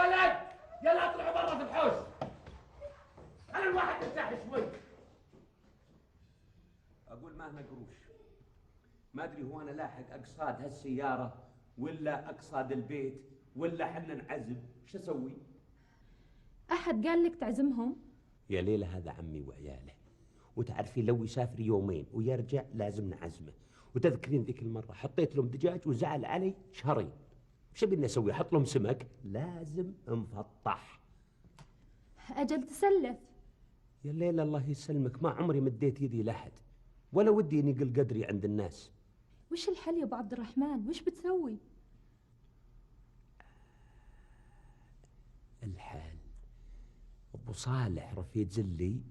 ولد يلا اطلعوا برا في الحوش. خلي الواحد يرتاح شوي. اقول ما هنا قروش، ما ادري هو انا لاحق اقصاد هالسياره ولا اقصاد البيت ولا حنا نعزم، شو اسوي؟ احد قال لك تعزمهم؟ يا ليلة هذا عمي وعياله، وتعرفين لو يسافر يومين ويرجع لازم نعزمه. وتذكرين ذيك المرة حطيت لهم دجاج وزعل علي شهرين. وش بدنا نسوي؟ احط لهم سمك لازم مفطح. اجل تسلف. يا ليلة الله يسلمك، ما عمري مديت يدي لحد ولا ودي اني قل قدري عند الناس. وش الحل يا ابو عبد الرحمن؟ وش بتسوي؟ الحال ابو صالح رفيق زلي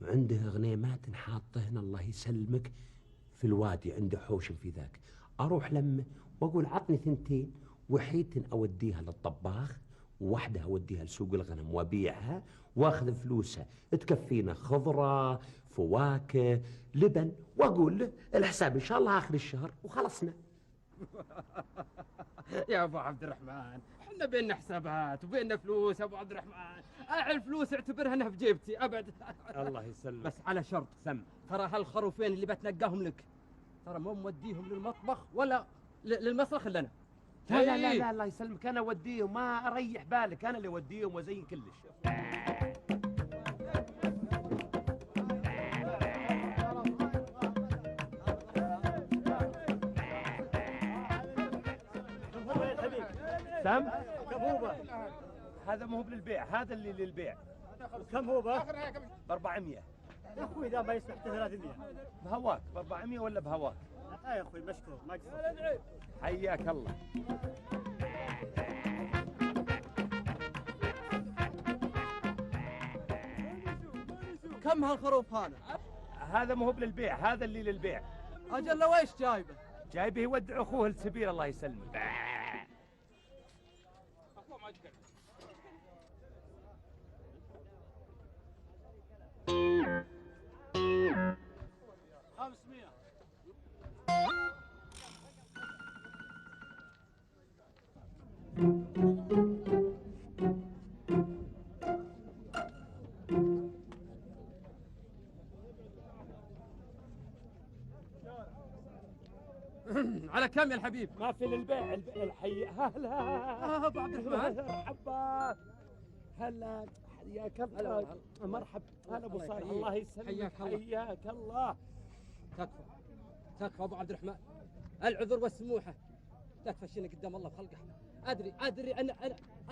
وعنده غنيمات حاطه هنا الله يسلمك في الوادي، عنده حوش في ذاك. اروح لمه واقول عطني 2 وحيد اوديها للطباخ وواحده اوديها لسوق الغنم وابيعها واخذ فلوسها تكفينا خضره فواكه لبن، واقول له الحساب ان شاء الله اخر الشهر وخلصنا. يا ابو عبد الرحمن احنا بيننا حسابات وبيننا فلوس يا ابو عبد الرحمن. الفلوس اعتبرها انها في جيبتي ابد. الله يسلمك. بس على شرط سم. ترى هالخروفين اللي بتنقاهم لك ترى مو موديهم للمطبخ ولا للمسرح الا انا. لا لا لا لا الله يسلمك، انا اوديهم، ما اريح بالك، انا اللي اوديهم وزين كلش. سم؟ كم هذا مو للبيع، هذا اللي للبيع. كم هو ب 400. يا اخوي اذا ما يسمح 300. بهواك ب 400 ولا بهواك؟ لا يا اخوي مشكور ما قصرت. حياك الله. كم هالخروف هذا؟ هذا مو للبيع، هذا اللي للبيع. اجل لو ايش جايبه؟ جايبه يودع اخوه السبيل الله يسلمك. 500. على كم يا الحبيب؟ ما في للبيع الحي. هلا ابو عبد الرحمن مرحبا. هلا حياك الله. مرحبا. هلا ابو صالح الله يسلمك. حياك الله. حياك الله. تكفى تكفى ابو عبد الرحمن، العذر والسموحه. تكفى شيني قدام الله بخلقه. ادري انا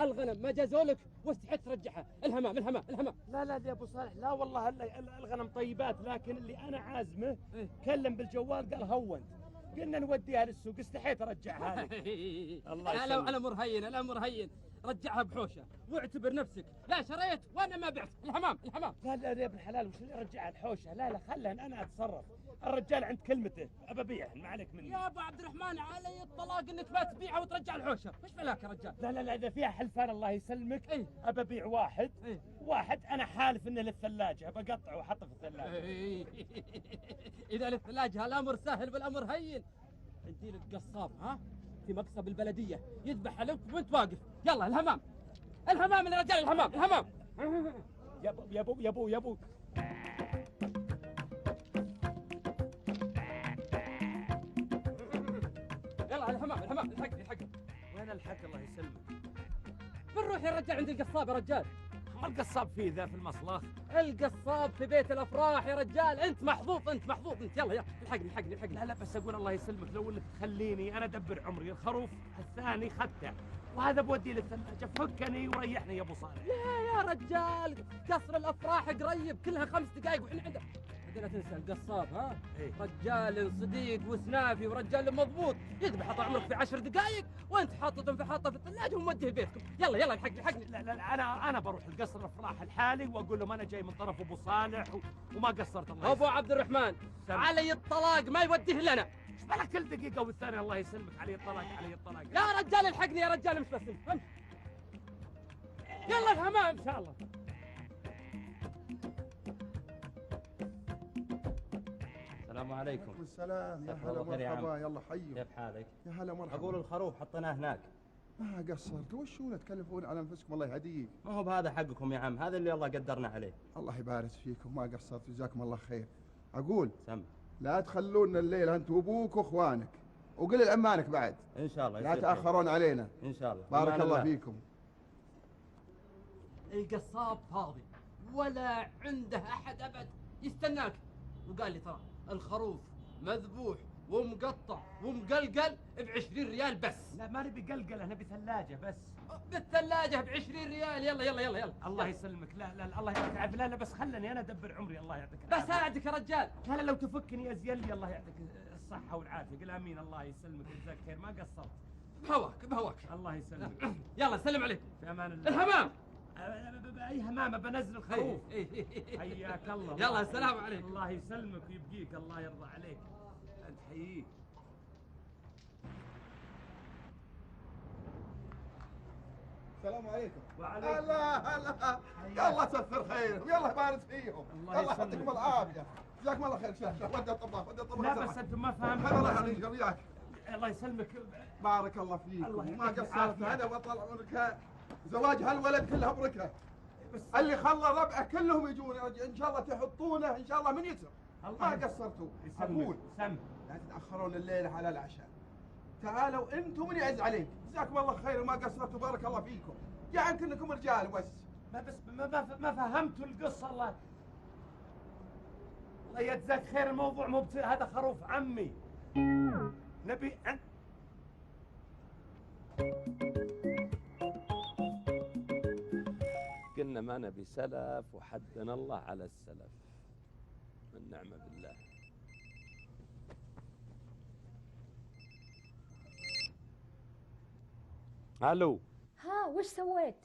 الغنم ما جازولك واستحيت ترجعها. الهمام. لا يا ابو صالح، لا والله الغنم طيبات، لكن اللي انا عازمه كلم بالجوال قال هونت، قلنا نوديها للسوق استحيت ارجعها لك. الله يسلمك. الامر هين رجعها بحوشه واعتبر نفسك لا شريت وانا ما بعت. الهمام. لا يا ابن الحلال، وش اللي رجعها الحوشه؟ لا خلها انا اتصرف. الرجال عند كلمته ابيعها، ما عليك مني. يا ابو عبد الرحمن علي الطلاق انك ما تبيعها وترجع الحوشه. وش بلاك يا رجال؟ لا اذا فيها حلفان الله يسلمك ابيع واحد. إيه؟ واحد انا حالف انه للثلاجه، بقطعه واحطه في الثلاجه. اذا للثلاجه الامر سهل والامر هين. عندي لك قصاب في مقصب البلديه يذبح لك وانت واقف. يلا الهمام يا رجال. الهمام. يا ابو يلا الهمام الحق. وين الحق الله يسلمك؟ بنروح يا رجال عند القصاب يا رجال. ما القصاب فيه ذا في المصلخ؟ القصاب في بيت الافراح يا رجال. انت محظوظ انت. يلا الحقني. لا بس اقول الله يسلمك، لو انك تخليني انا ادبر عمري. الخروف الثاني خدته وهذا بودي للثلاجه، فكني وريحني يا ابو صالح. يا رجال قصر الافراح قريب، كلها 5 دقائق واحنا عندك. لا تنسى القصاب إيه؟ رجال صديق وسنافي ورجال مضبوط، يذبح طال عمرك في 10 دقائق وانت حاطه في الثلاجه وموديه بيتكم. يلا الحقني. لا انا بروح القصر الافراح الحالي واقول لهم انا جاي من طرف ابو صالح وما قصرت. الله ابو عبد الرحمن علي الطلاق ما يوديه لنا. ايش بالك كل دقيقه والثانيه الله يسلمك علي الطلاق. يا رجال الحقني يا رجال. مش بس يلا الهمام ان شاء الله. السلام عليكم. السلام. يا هلا مرحبا. يلا حيوا. كيف حالك؟ يا هلا مرحبا. اقول الخروف حطيناه هناك ما قصرت، وشونا تكلفون على انفسكم الله يهديك. ما هو بهذا حقكم يا عم، هذا اللي الله قدرنا عليه. الله يبارك فيكم، ما قصرت، جزاكم الله خير. اقول سم. لا تخلونا الليل انت وابوك واخوانك، وقل لعمانك بعد ان شاء الله لا تاخرون علينا. ان شاء الله. بارك الله فيكم. القصاب فاضي ولا عنده احد ابد يستناك، وقال لي ترى الخروف مذبوح ومقطع ومقلقل ب20 ريال بس. لا ما نبي قلقله، نبي ثلاجة بس. بالثلاجة ب20 ريال. يلا يلا يلا يلا. الله يسلمك. لا لا الله يعطيك العافية. لا لا بس خلني انا ادبر عمري. الله يعطيك العافية. بساعدك يا رجال. لا لو تفكني ازين لي. الله يعطيك الصحة والعافية. قل امين. الله يسلمك ويجزاك خير. ما قصرت. بهواك بهواك. الله يسلمك. يلا سلم عليكم. في امان الله. الحمام. اي همامة بنزل الخروف. حياك الله. يلا السلام عليكم. الله يسلمك ويبقيك. الله يرضى عليك. انت حييك. السلام عليكم. وعليكم. هلا يلا سفر خير ويلا يبارك فيهم. الله يعطيكم العافيه. جزاكم الله خير. شوف ودي الطباخ ودي الطباخ. لا بس انتم ما الله فهمتوا. يهديك وياك. الله يسلمك. بارك الله فيكم. الله ما يعطيك قصرت. العافية. هذا وطلع عمرك زواج هالولد كلها بركه. اللي خلى ربعه كلهم يجون ان شاء الله تحطونه ان شاء الله من يسر. ما قصرتوا. اقول سم لا تتاخرون الليله على العشاء. تعالوا انتم من يعز عليك. جزاكم الله خير وما قصرتوا. بارك الله فيكم. يعني كنكم رجال بس. ما فهمتوا القصة. الله يجزاك خير. الموضوع مو هذا خروف عمي. نبي قلنا ما نبي سلف وحدنا الله على السلف. النعمة بالله. الو. ها وش سويت؟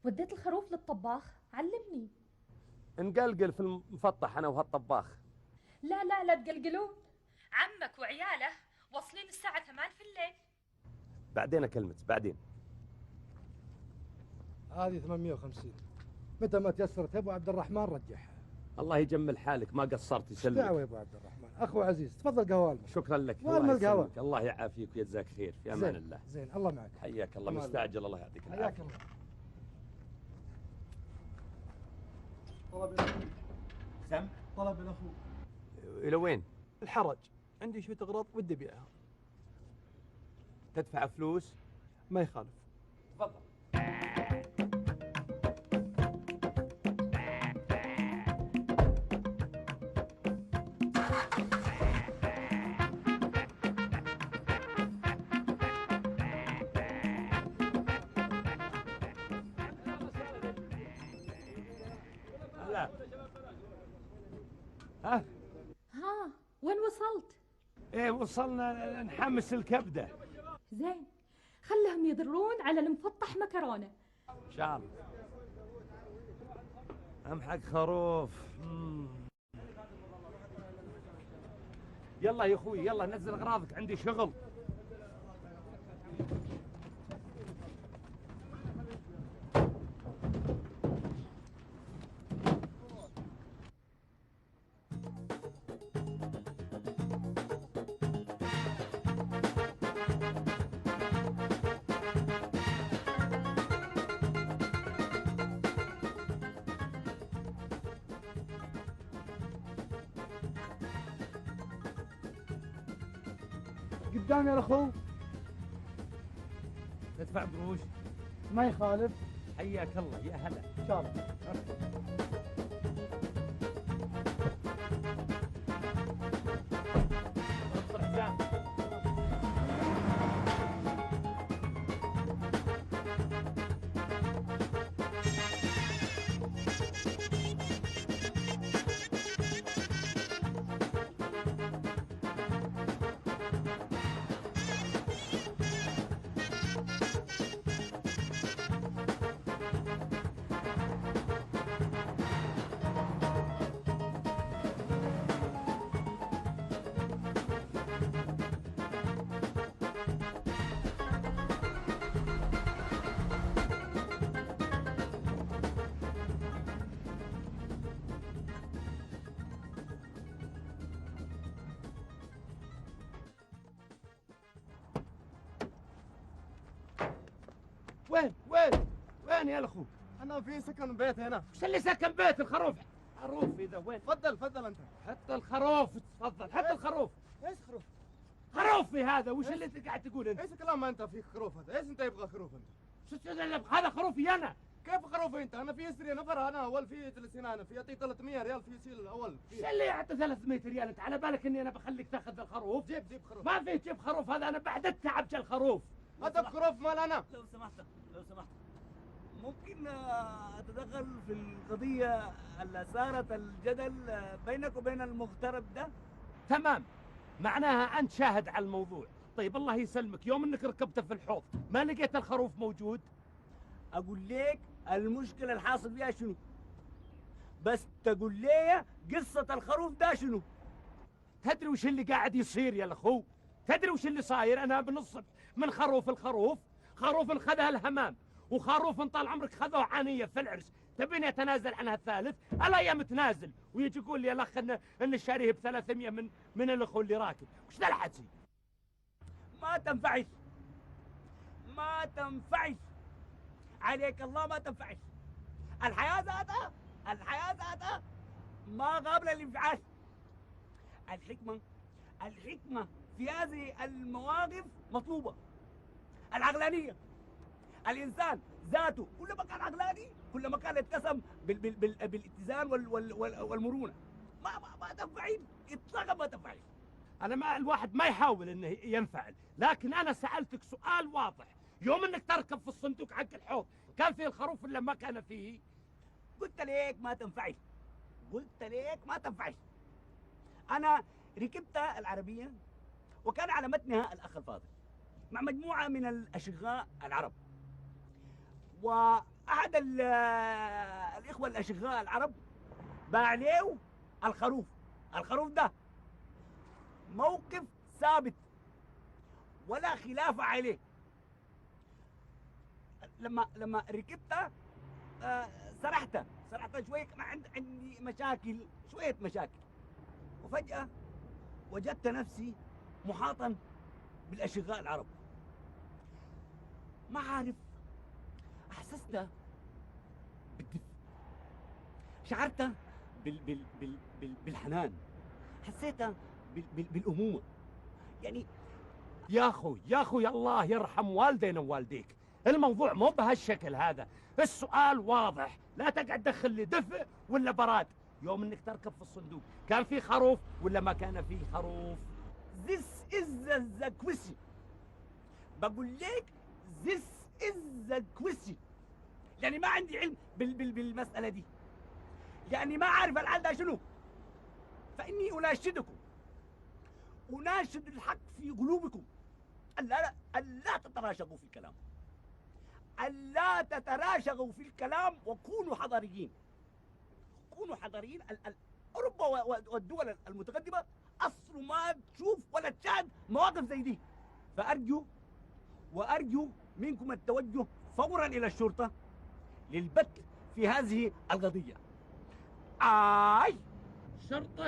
وديت الخروف للطباخ؟ علمني. نقلقل في المفطح انا وهالطباخ. لا لا لا تقلقلون. عمك وعياله واصلين الساعة 8 في الليل. بعدين اكلمك بعدين. هذه 850. متى ما تيسرت يا ابو عبد الرحمن رجعها. الله يجمل حالك. ما قصرت ايش يسلمك. دعوه يا ابو عبد الرحمن. اخو عزيز تفضل قهوه. شكرا لك. والله الله القهوة. يسلمك. الله يعافيك ويجزاك خير. في امان الله. زين الله معك. حياك الله. الله مستعجل. الله يعطيك حياك العافيه. الله. طلب الاخوه. سم. طلب الاخوه. الى وين؟ الحرج عندي شويه اغراض ودي ابيعها. تدفع فلوس؟ ما يخالف. تفضل. ها ها وين وصلت؟ ايه وصلنا نحمس الكبدة. زين خلهم يضرون على المفطح مكرونة. ان شاء الله. اهم حق خروف. يلا يا اخوي يلا نزل اغراضك عندي شغل. قدامي يا اخو. تدفع قروش؟ ما يخالف. حياك الله يا هلا. ان شاء الله. وين يا الاخو؟ انا في سكن بيت هنا. وش اللي سكن بيت الخروف؟ خروف اذا وين؟ تفضل انت. حتى الخروف تفضل، حتى الخروف. ايش خروف؟ خروفي هذا، وش اللي انت قاعد تقول انت؟ ايش كلام انت فيك خروف هذا؟ ايش انت يبغى خروف انت؟ شو اللي هذا خروفي انا؟ كيف خروفي انت؟ انا في اسري نفر، انا اول في جلسين، انا في يعطي 300 ريال في سيل الاول. ايش اللي يعطي 300 ريال؟ انت على بالك اني انا بخليك تاخذ الخروف؟ جيب خروف. ما في جيب خروف، هذا انا بعد التعب جا الخروف. هذا خروف مال انا. لو سمحت ممكن اتدخل في القضيه اللي صارت الجدل بينك وبين المغترب ده؟ تمام، معناها انت شاهد على الموضوع. طيب الله يسلمك، يوم انك ركبت في الحوض ما لقيت الخروف موجود؟ اقول لك المشكله الحاصل فيها شنو، بس تقول لي قصه الخروف ده شنو. تدري وش اللي قاعد يصير يا الاخو؟ تدري وش اللي صاير؟ انا بنصب من خروف خروف خذها الهمام، وخروف طال عمرك خذوه عانيه في العرس. تبيني اتنازل عنها الثالث؟ الا يا متنازل، ويجي يقول لي الاخ ان الشاريه ب 300 من الاخو اللي راكب. وش ذا الحكي؟ ما تنفعش عليك الله، ما تنفعش. الحياه ذاتها ما قابله للانفعال. الحكمه في هذه المواقف مطلوبه. العقلانيه، الانسان ذاته كلما كان عقلاني كلما كان يتسم بالاتزان والمرونه. ما تنفعل اطلاقا، ما تنفعل. انا ما الواحد ما يحاول انه ينفعل، لكن انا سالتك سؤال واضح. يوم انك تركب في الصندوق حق الحوض كان فيه الخروف ولا ما كان فيه؟ قلت لك ما تنفعل. انا ركبت العربيه وكان على متنها الاخ الفاضل مع مجموعه من الاشقاء العرب، واحد الاخوه الاشقاء العرب باع له الخروف ده موقف ثابت ولا خلاف عليه. لما ركبت سرحت شويه، كان عندي شويه مشاكل، وفجأة وجدت نفسي محاطا بالاشقاء العرب. ما عارف، احسست بالدفء، شعرت بالحنان، حسيت بالامومه. يعني يا اخوي الله يرحم والدينا ووالديك، الموضوع مو بهالشكل هذا. السؤال واضح، لا تقعد تدخل لي دفء ولا براد. يوم انك تركب في الصندوق كان في خروف ولا ما كان فيه خروف؟ This is the question. بقول لك this is the question. يعني ما عندي علم بالمسألة دي، يعني ما عارف الحل ده شنو. فإني أناشد الحق في قلوبكم ألا تتراشقوا في الكلام، ألا تتراشقوا في الكلام، وكونوا حضاريين. أوروبا والدول المتقدمة أصل ما تشوف ولا تشاهد مواقف زي دي. وأرجو منكم التوجه فورا إلى الشرطة للبت في هذه القضية.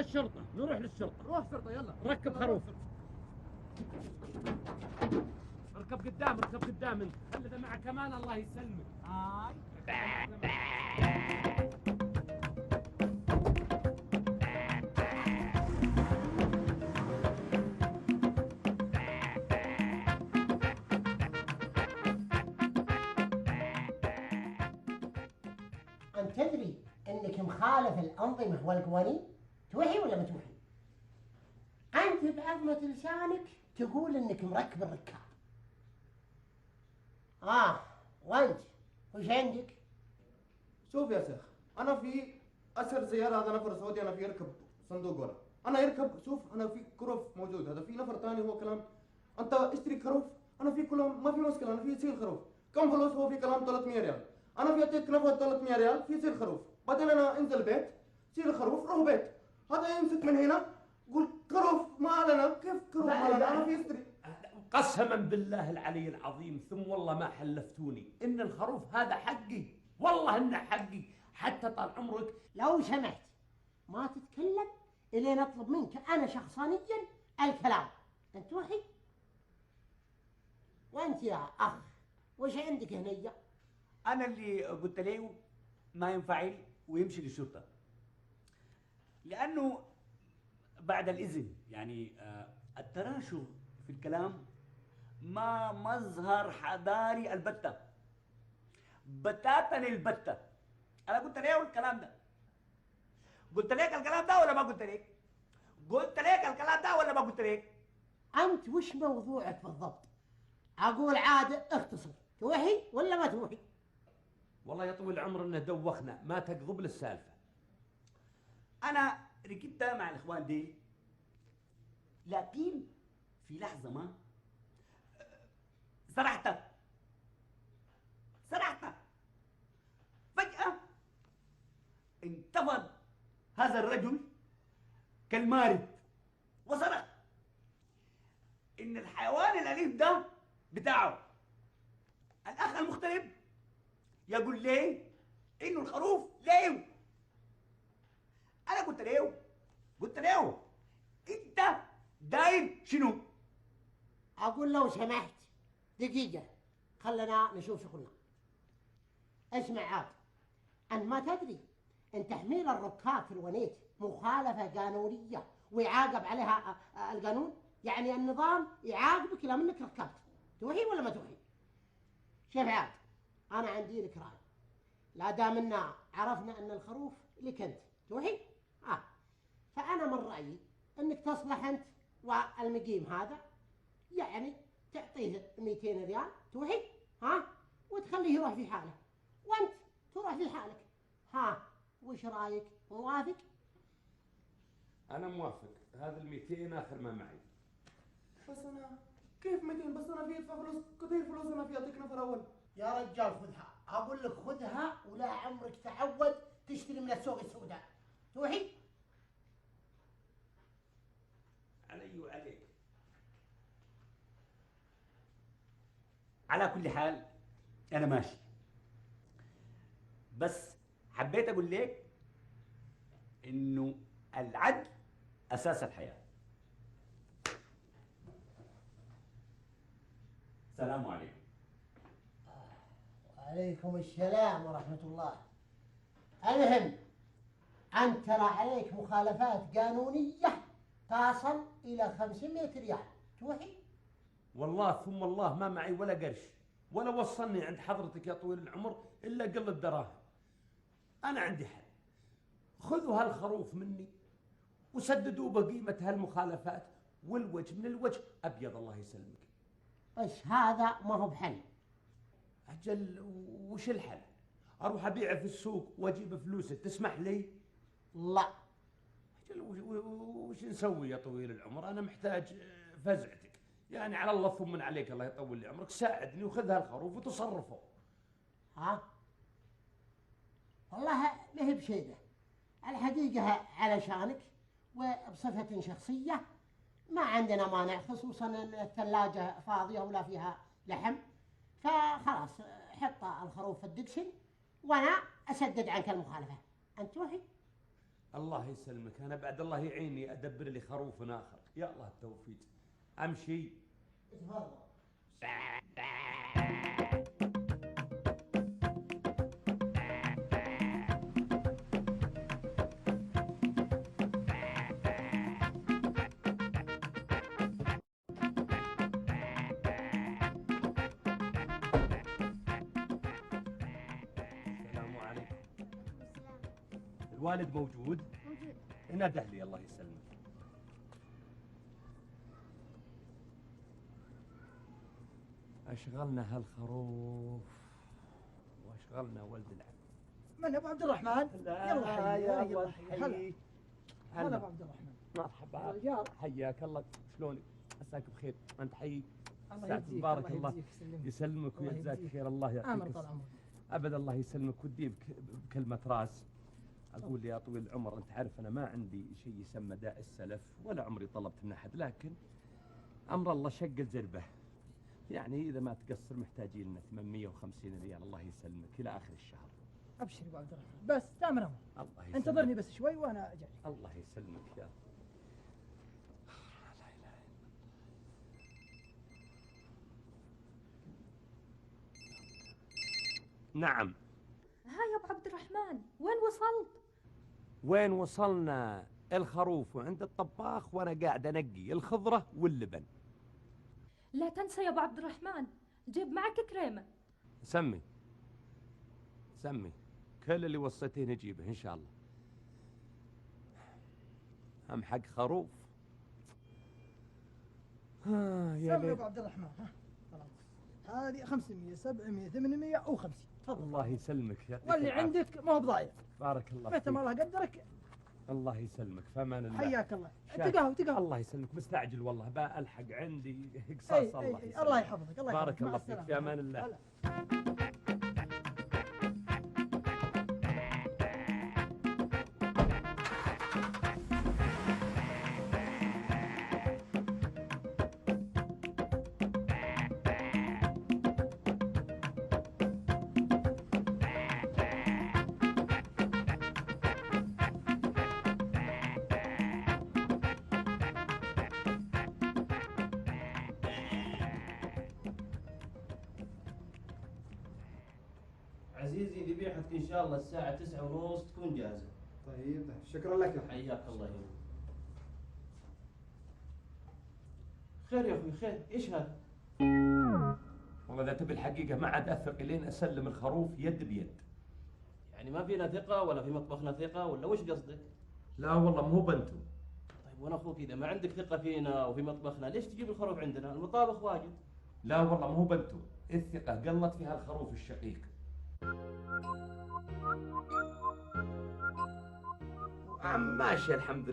شرطة، نروح للشرطة. روح شرطه يلا. ركب خروف. اركب قدام انت، خلي ذا معك كمان الله يسلمك. أن تدري أنك مخالف الأنظمة والقوانين؟ توحي ولا ما توحي؟ أنت بعظمة لسانك تقول أنك مركب الركاب. وأنت وش عندك؟ شوف يا شيخ، انا في اسر زياره، هذا نفر سعودي انا في يركب صندوق ورا، انا يركب. شوف انا في كروف موجود، هذا في نفر ثاني هو كلام انت اشتري خروف، انا في كلام ما في مشكله، انا في سيل خروف. كم فلوس؟ هو في كلام 300 ريال، انا في اعطيك نفر 300 ريال في سيل خروف. بعدين انا انزل بيت سيل خروف، روح بيت، هذا يمسك من هنا قول خروف ما لنا. كيف خروف ما لنا؟ انا في اشتري. قسما بالله العلي العظيم ثم والله ما حلفتوني ان الخروف هذا حقي، والله انه حقي. حتى طال عمرك لو سمحت ما تتكلم إلين أطلب منك أنا شخصانيا الكلام. أنت وحي؟ وأنت يا أخ وش عندك هنية؟ انا اللي قلت له ما ينفعل ويمشي للشرطه، لانه بعد الاذن يعني التراشق في الكلام ما مظهر حضاري البتة، بتاتا البتة. انا قلت له الكلام ده، قلت لك الكلام ده ولا ما قلت لك؟ قلت لك الكلام ده ولا ما قلت لك؟ أنت وش موضوعك بالضبط؟ أقول عاد اختصر، توحي ولا ما توحي؟ والله يا طويل العمر انه دوخنا، ما تقضب للسالفه. انا ركبت مع الاخوان دي، لكن في لحظه ما سرحت فجاه انتفض هذا الرجل كالمارد وصرخ ان الحيوان الاليف ده بتاعه. الاخ المغترب يقول لي انه الخروف ليه. انا قلت له انت داير شنو؟ أقول لو سمحت دقيقة، خلنا نشوف شغلنا. اسمع عاد، أنت ما تدري أن تحميل الركاب في الونيت مخالفة قانونية ويعاقب عليها القانون؟ يعني النظام يعاقبك لما انك ركبت. توحي ولا ما توحي؟ شوف عاد، انا عندي لك راي. لا دام اننا عرفنا ان الخروف لك انت، توحي؟ فانا من رايي انك تصلح انت والمقيم هذا، يعني تعطيه 200 ريال، توحي؟ وتخليه يروح في حاله وانت تروح في حالك. وش رايك؟ موافق؟ انا موافق، هذا ال 200 اخر ما معي. بس انا كيف 200؟ بس انا في ادفع فلوس كثير، فلوس انا في اعطيك نفر اول. يا رجال خذها، اقول لك خذها ولا عمرك تعود تشتري من السوق السوداء. توحي؟ علي وعليك. على كل حال انا ماشي، بس حبيت اقول لك انه العدل اساس الحياه. السلام عليكم. وعليكم السلام ورحمة الله. المهم أنت ترى عليك مخالفات قانونية تصل إلى 500 ريال. توحي؟ والله ثم الله ما معي ولا قرش، ولا وصلني عند حضرتك يا طويل العمر إلا قلة دراهم. أنا عندي حل، خذوا هالخروف مني وسددوا بقيمة هالمخالفات، والوجه من الوجه أبيض الله يسلمك. بس هذا ما هو بحل. أجل وش الحل؟ أروح أبيعه في السوق وأجيب فلوسه، تسمح لي؟ لا. أجل وش نسوي يا طويل العمر؟ أنا محتاج فزعتك، يعني على الله ثم من عليك الله يطول لي عمرك، ساعدني وخذ هالخروف وتصرفه. والله ما هي بشيء، الحقيقة علشانك وبصفة شخصية ما عندنا مانع، خصوصا ان الثلاجة فاضية ولا فيها لحم، فخلاص حط الخروف في الدكشن وانا اسدد عنك المخالفة. انت توحي؟ الله يسلمك، انا بعد الله يعيني ادبر لي خروف اخر، يا الله التوفيق. امشي. تفضل. الوالد موجود؟ موجود. نده لي الله يسلمك. أشغلنا هالخروف وأشغلنا ولد العم. من أبو عبد الرحمن؟ لا يا الله حيي. هلا أبو عبد الرحمن. مرحبا. حياك الله، شلونك؟ عساك بخير، أنت حيك. الله يجزيك. بارك الله يسلمك ويجزاك خير، الله يعطيك. أبد الله يسلمك. ودي بكلمة راس أقول يا طويل العمر، أنت عارف أنا ما عندي شيء يسمى داء السلف ولا عمري طلبت من أحد، لكن أمر الله شق الجربة، يعني إذا ما تقصر محتاجين لنا 850 ريال الله يسلمك إلى آخر الشهر. أبشر أبو عبد الرحمن، بس تامر أمر. الله يسلمك. انتظرني بس شوي وأنا أجي. الله يسلمك يا نعم. ها يا ابو عبد الرحمن وين وصلت؟ وين وصلنا؟ الخروف وعند الطباخ وانا قاعد انقي الخضره واللبن. لا تنسى يا ابو عبد الرحمن جيب معك كريمه. سمي كل اللي وصيتيه نجيبه ان شاء الله. هم حق خروف. يا ابو عبد الرحمن. ها خلاص هذه 500 700 850 تفضل. الله يسلمك يا واللي عندك ما هو بضايع. بارك الله فيك. متى ما الله قدرك. الله يسلمك في امان الله. حياك الله. تقهوى. الله يسلمك مستعجل والله بألحق عندي قصاص. الله يحفظك. الله يحفظك. بارك الله فيك في امان الله. عزيزي ذبيحتك ان شاء الله الساعة 9:30 تكون جاهزة. طيب شكرا لك. حياك الله يوم. خير يا اخوي خير، ايش هذا؟ والله اذا تبي الحقيقه ما عاد اثق الين اسلم الخروف يد بيد. يعني ما فينا ثقة ولا في مطبخنا ثقة ولا وش قصدك؟ لا والله مو بنتو. طيب وانا اخوك اذا ما عندك ثقة فينا وفي مطبخنا ليش تجيب الخروف عندنا؟ المطابخ واجد. لا والله مو بنتو، الثقه قلت فيها الخروف الشقيق. ماشي الحمد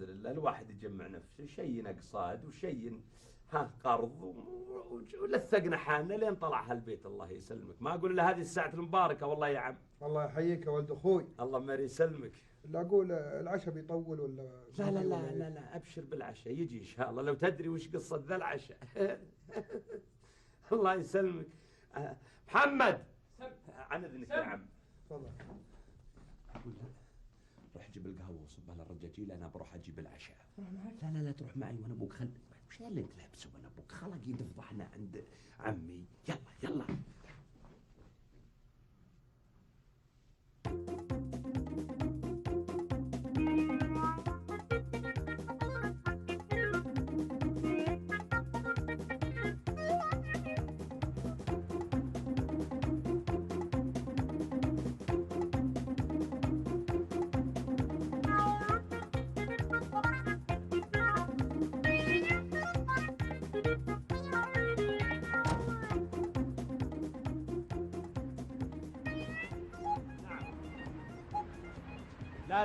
لله الواحد يجمع نفسه، شيء اقصاد وشيء قرض ولثقنا حالنا لين طلع هالبيت. الله يسلمك، ما اقول الا هذه الساعة المباركة والله يا عم. الله يحييك يا ولد اخوي. الله ما يسلمك. لا اقول العشاء بيطول ولا لا ابشر بالعشاء يجي ان شاء الله. لو تدري وش قصة ذا العشاء. الله يسلمك. محمد عن اذنك يا عم. تفضل. روح جيب القهوة وصبها للرجاجيل، انا بروح اجيب العشاء. لا تروح معي وانا ابوك وش اللي انت لابسه وانا ابوك؟ خلق يفضحنا عند عمي. يلا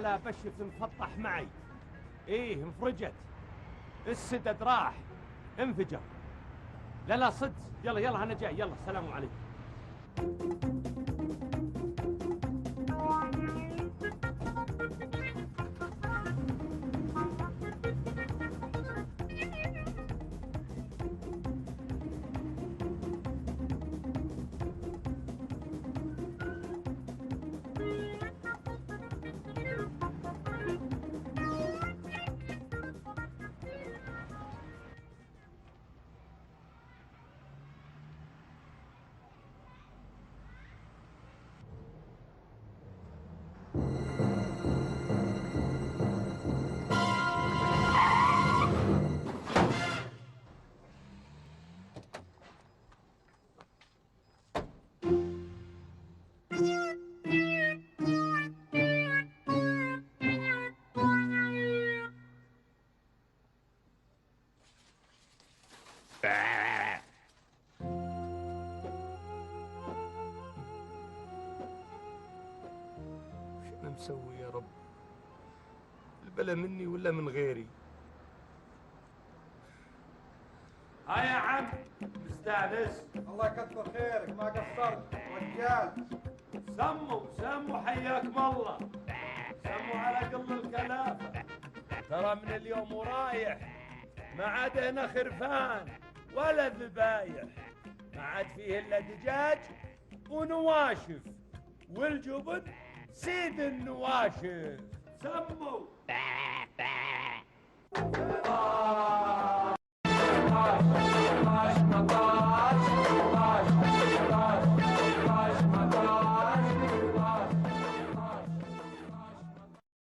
لا بشف مفطح معي. ايه انفرجت، السدد راح انفجر. لا صدق. يلا انا جاي. يلا السلام عليكم. مسوي يا رب؟ البلا مني ولا من غيري؟ ها يا عم مستانس؟ الله يكثر خيرك ما قصرت رجال. سموا حياكم الله. سموا على قل الكلافة. ترى من اليوم ورايح ما عاد هنا خرفان ولا ذبايح، ما عاد فيه الا دجاج ونواشف، والجبن سيد النواشف. سموا